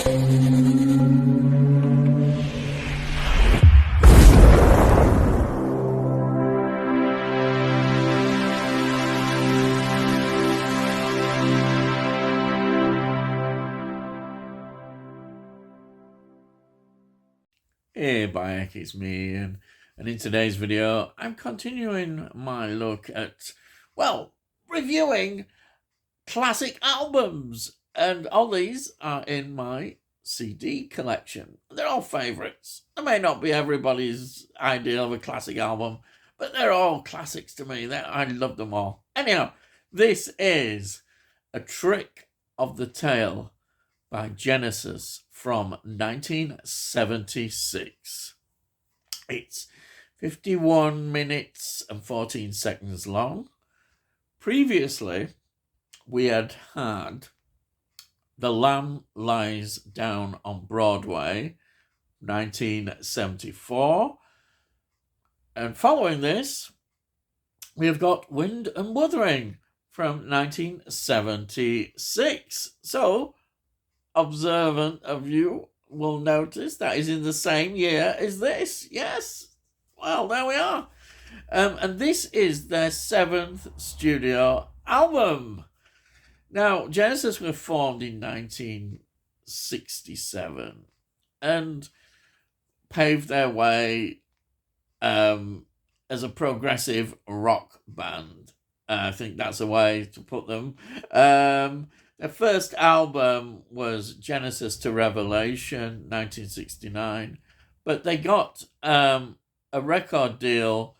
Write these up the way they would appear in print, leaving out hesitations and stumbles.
Hey, Bayek, it's me, Ian. And in today's video, I'm continuing my look at, well, reviewing classic albums. And all these are in my CD collection. They're all favourites. They may not be everybody's idea of a classic album, but they're all classics to me. I love them all. Anyhow, this is A Trick of the Tail by Genesis from 1976. It's 51 minutes and 14 seconds long. Previously, we had The Lamb Lies Down on Broadway, 1974. And following this, we have got Wind and Wuthering from 1976. So, observant of you will notice that is in the same year as this. Yes. Well, there we are. And this is their 7th studio album. Now, Genesis were formed in 1967 and paved their way as a progressive rock band. I think that's a way to put them. Their first album was Genesis to Revelation, 1969, but they got a record deal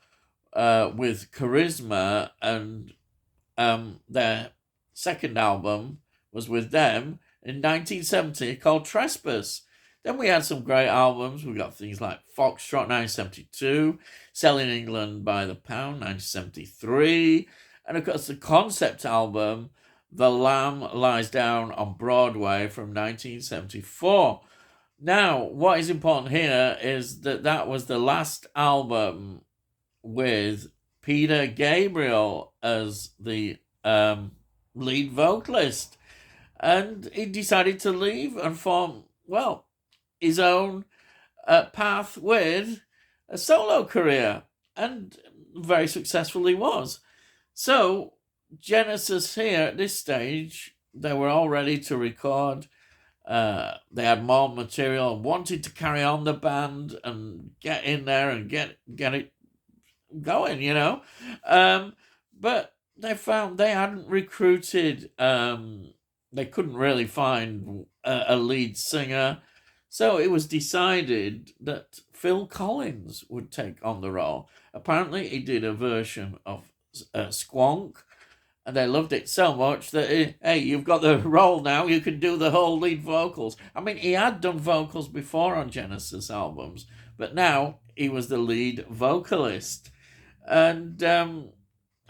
with Charisma, and their second album was with them in 1970 called Trespass. Then we had some great albums. We got things like Foxtrot, 1972, Selling England by the Pound, 1973, and of course the concept album The Lamb Lies Down on Broadway from 1974. Now, what is important here is that that was the last album with Peter Gabriel as the lead vocalist. And he decided to leave and form, well, his own path with a solo career. And very successfully was. So, Genesis here at this stage, they were all ready to record. They had more material, wanted to carry on the band and get in there and get it going, you know. But they found they hadn't recruited. They couldn't really find a lead singer, so it was decided that Phil Collins would take on the role. Apparently, he did a version of Squonk, and they loved it so much that, hey, you've got the role now, you can do the whole lead vocals. I mean, he had done vocals before on Genesis albums, but now he was the lead vocalist.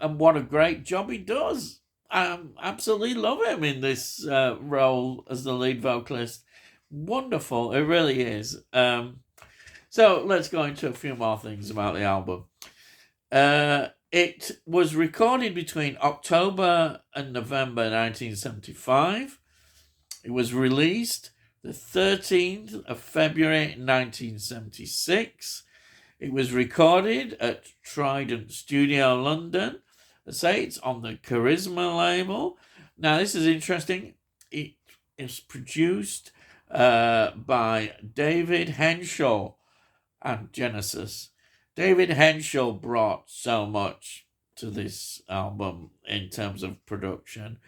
And what a great job he does. I absolutely love him in this role as the lead vocalist. Wonderful, it really is. So let's go into a few more things about the album. It was recorded between October and November 1975. It was released the 13th of February 1976. It was recorded at Trident Studio London. I say it's on the Charisma label. Now, this is interesting. It is produced by David Henshaw and Genesis. David Henshaw brought so much to this album in terms of production.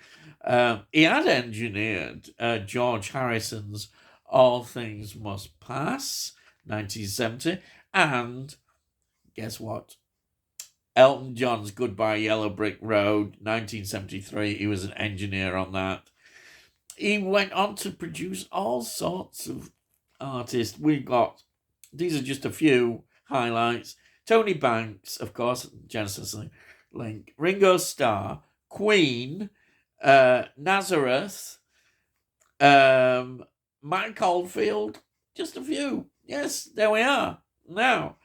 He had engineered George Harrison's All Things Must Pass, 1970, and guess what? Elton John's Goodbye Yellow Brick Road, 1973. He was an engineer on that. He went on to produce all sorts of artists. These are just a few highlights. Tony Banks, of course, Genesis link. Ringo Starr, Queen, Nazareth, Mike Oldfield, just a few. Yes, there we are. Now,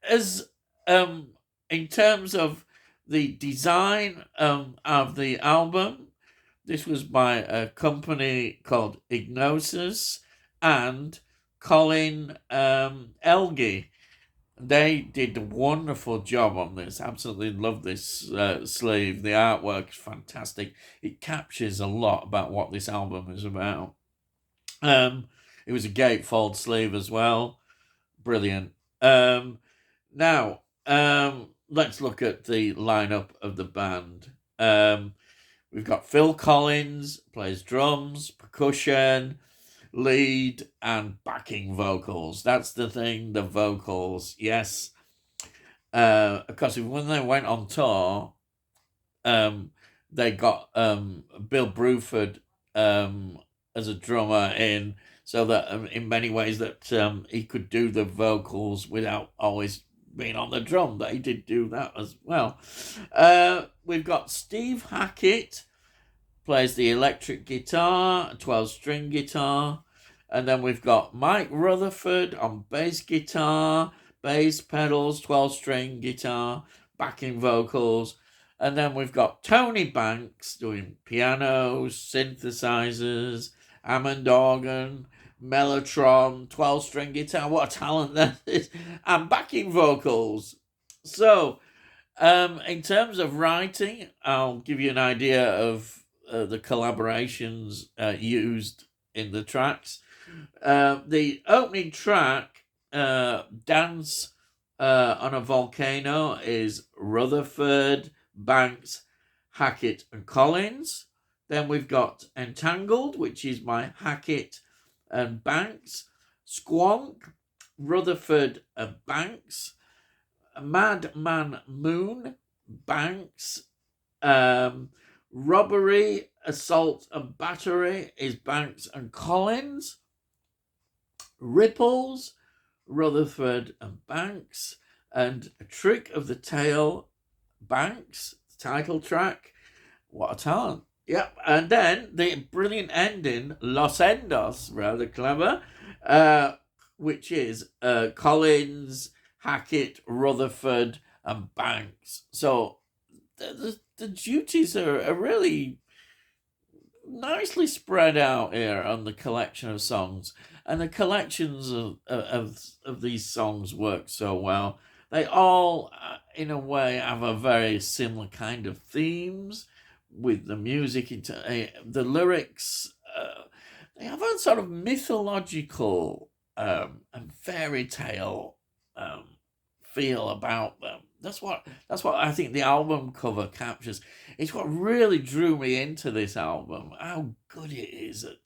as in terms of the design of the album, This was by a company called Ignosis and Colin Elgie. They did a wonderful job on this. Absolutely love this sleeve. The artwork is fantastic. It captures a lot about what this album is about. It was a gatefold sleeve as well. Brilliant. Now, let's look at the lineup of the band. We've got Phil Collins, plays drums, percussion, lead, and backing vocals. That's the thing, the vocals. Yes. Because when they went on tour, they got Bill Bruford as a drummer in, so that in many ways that he could do the vocals without always being on the drum. That he did do that as well. We've got Steve Hackett, plays the electric guitar, 12-string guitar. And then we've got Mike Rutherford on bass guitar, bass pedals, 12-string guitar, backing vocals. And then we've got Tony Banks doing pianos, synthesizers, Hammond organ, mellotron, 12-string guitar. What a talent that is. And backing vocals. So, in terms of writing, I'll give you an idea of the collaborations used in the tracks. The opening track, Dance on a Volcano, is Rutherford, Banks, Hackett, and Collins. Then we've got Entangled, which is by Hackett and Banks. Squonk, Rutherford and Banks. Madman Moon, Banks. Robbery, Assault and Battery is Banks and Collins. Ripples, Rutherford and Banks. And A Trick of the Tail, Banks, title track. What a talent. Yep. And then the brilliant ending, Los Endos, rather clever, which is Collins, Hackett, Rutherford, and Banks. So the duties are really nicely spread out here on the collection of songs, and the collections of these songs work so well. They all, in a way, have a very similar kind of themes with the music, the lyrics. They have a sort of mythological and fairy tale feel about them. That's what I think the album cover captures. It's what really drew me into this album. How good it is at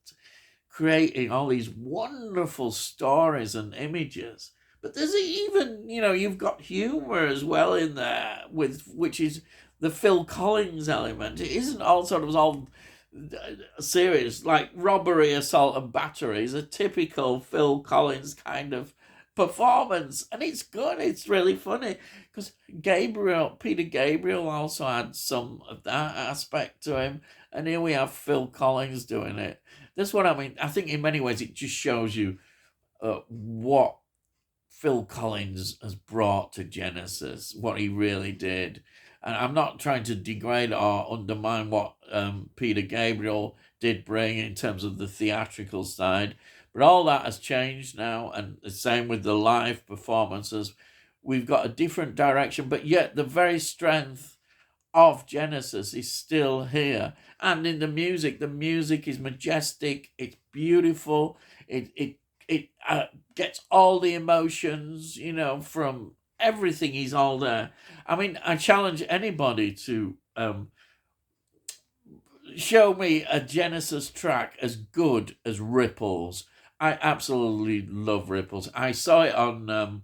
creating all these wonderful stories and images. But there's even, you've got humor as well in there, which is the Phil Collins element. It isn't all sort of all serious, like Robbery, Assault and Battery is a typical Phil Collins kind of performance, and it's good. It's really funny because Peter Gabriel also had some of that aspect to him, and here we have Phil Collins doing it. That's what I mean. I think in many ways it just shows you what Phil Collins has brought to Genesis, what he really did. And I'm not trying to degrade or undermine what Peter Gabriel did bring in terms of the theatrical side, but all that has changed now, and the same with the live performances. We've got a different direction, but yet the very strength of Genesis is still here. And in the music is majestic, it's beautiful, it gets all the emotions, from everything is all there. I mean, I challenge anybody to show me a Genesis track as good as Ripples. I absolutely love Ripples. I saw it on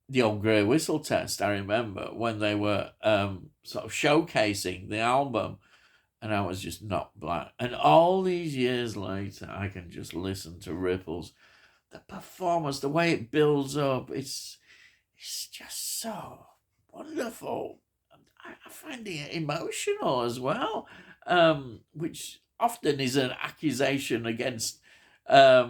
the Old Grey Whistle Test, I remember, when they were sort of showcasing the album, and I was just not black. And all these years later, I can just listen to Ripples. The performance, the way it builds up, it's just so wonderful. I find it emotional as well, which often is an accusation against a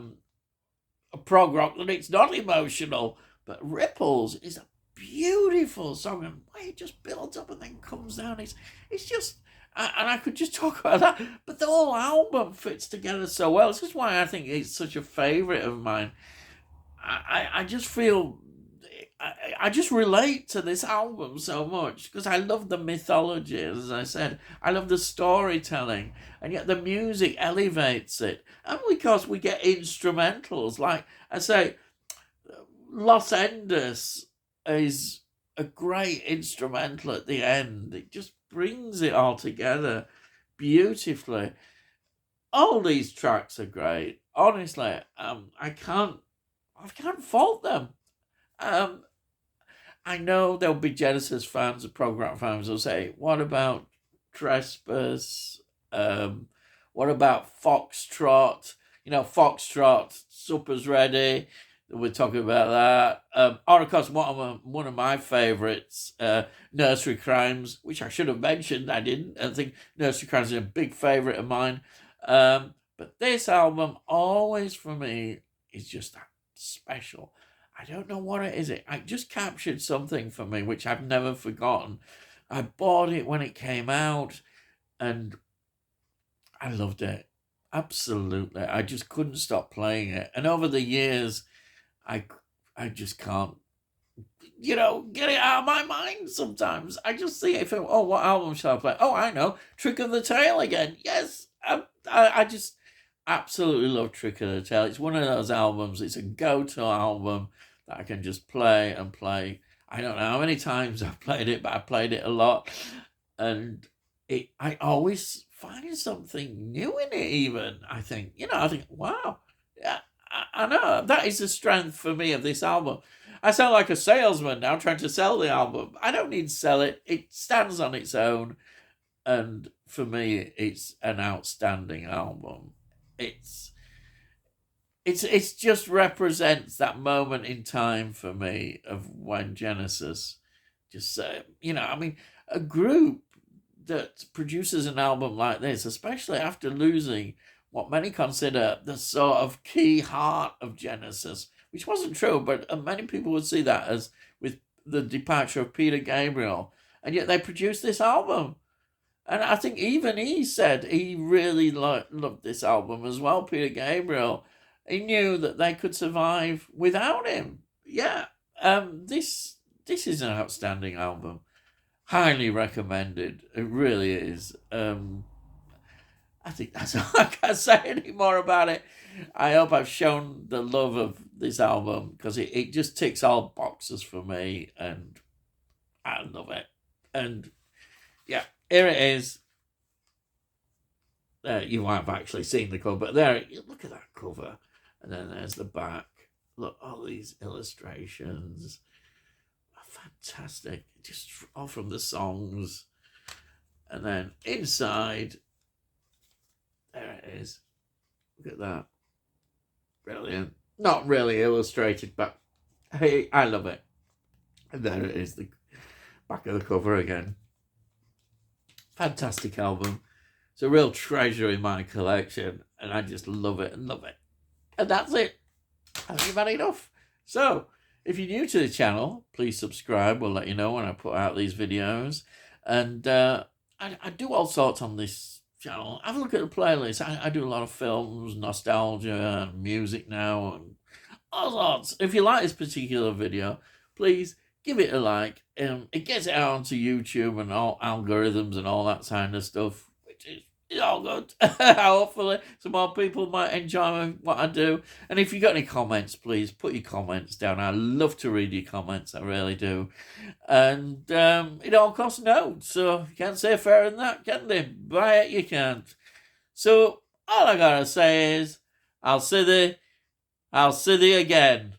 prog rock that it's not emotional. But Ripples is a beautiful song, and the way it just builds up and then comes down, it's just And I could just talk about that, but the whole album fits together so well. This is why I think it's such a favourite of mine. I just feel I just relate to this album so much because I love the mythology, as I said. I love the storytelling, and yet the music elevates it. And because we get instrumentals, like I say, Los Endes is a great instrumental at the end. It just brings it all together beautifully. All these tracks are great. Honestly, I can't fault them. Um, I know there'll be Genesis fans and program fans who'll say, "What about Trespass? What about Foxtrot? Foxtrot, Supper's Ready." We're talking about that. Or of course, one of my favourites, Nursery Crimes, which I should have mentioned. I didn't. I think Nursery Crimes is a big favourite of mine. But this album, always for me, is just that special. I don't know what it is. It just captured something for me, which I've never forgotten. I bought it when it came out, and I loved it. Absolutely. I just couldn't stop playing it. And over the years, I just can't, get it out of my mind sometimes. I just see it, think, oh, what album shall I play? Oh, I know, Trick of the Tail again. Yes, I just absolutely love Trick of the Tail. It's one of those albums, it's a go-to album that I can just play and play. I don't know how many times I've played it, but I played it a lot. And I always find something new in it even, I think. I think, wow, yeah, I know. That is the strength for me of this album. I sound like a salesman now trying to sell the album. I don't need to sell it. It stands on its own. And for me, it's an outstanding album. It's just represents that moment in time for me of when Genesis just a group that produces an album like this, especially after losing what many consider the sort of key heart of Genesis, which wasn't true, but many people would see that as with the departure of Peter Gabriel, and yet they produced this album. And I think even he said he really loved this album as well, Peter Gabriel. He knew that they could survive without him. Yeah, this is an outstanding album. Highly recommended. It really is. I think that's all I can say anymore about it. I hope I've shown the love of this album because it just ticks all boxes for me and I love it. And yeah, here it is. You might have actually seen the cover, but there, look at that cover. And then there's the back. Look, all these illustrations are fantastic. Just all from the songs. And then inside, there it is. Look at that. Brilliant. Not really illustrated, but hey, I love it. And there it is, the back of the cover again. Fantastic album. It's a real treasure in my collection, and I just love it and love it. And that's it. I think I've had enough. So, if you're new to the channel, please subscribe. We'll let you know when I put out these videos. And I do all sorts on this channel. Have a look at the playlist. I do a lot of films, nostalgia, and music now, and all sorts. If you like this particular video, please give it a like. It gets it out onto YouTube and all algorithms and all that kind of stuff, which is all good. Hopefully some more people might enjoy what I do. And if you got any comments, please put your comments down. I love to read your comments, I really do. And it all costs notes, so you can't say fairer than that, can they? Buy it, you can't. So all I gotta say is I'll see thee again.